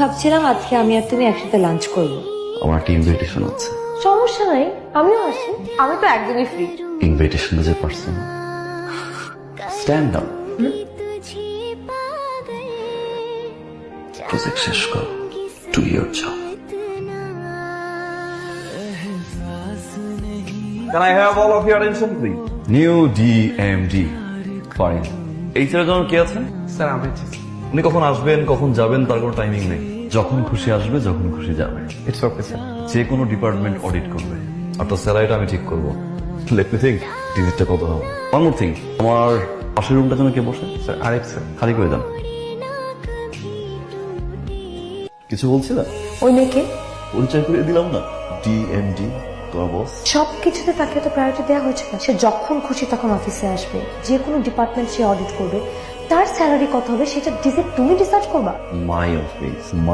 ভাবছিলাম আজকে আমি আর তুমি একসাথে লাঞ্চ করবো। আমার একটা ইনভিটেশন আছে। সমস্যা নাই, আমিও আসি। আমি তো একদমই ফ্রি। ইনভিটেশন যে পারসন স্ট্যান্ড আপ প্রজেক্ট শেষ করো, do your job. Can I have all of your attention, please? New DMD fine. এই ছেলের জন্য কে আছেন? স্যার আমি উনি কখন আসবেন কখন যাবেন তার কোনো টাইমিং নেই। যখন খুশি আসবে যখন খুশি যাবে। It's okay sir. যে কোনো ডিপার্টমেন্ট অডিট করবে আর তার স্যালারিটা আমি ঠিক করবো। লেট মি থিঙ্ক ডিজিটটা কত হবে। ওয়ান মোর থিং, আমার পাশের রুমটা যেন কে বসে? স্যার আরেক স্যার। খালি করে দেন। কিছু বলছিল? ওই মেয়েকে পরিচয় করে দিলাম না, ডিএমডি তোমার বস। সবকিছুতে তাকে তো প্রায়োরিটি দেওয়া হয়েছে না। সে যখন খুশি তখন অফিসে আসবে, যে কোনো ডিপার্টমেন্ট সে অডিট করবে, তার স্যালারি কত হবে সেটা তুমি ডিসাইড করবা। My office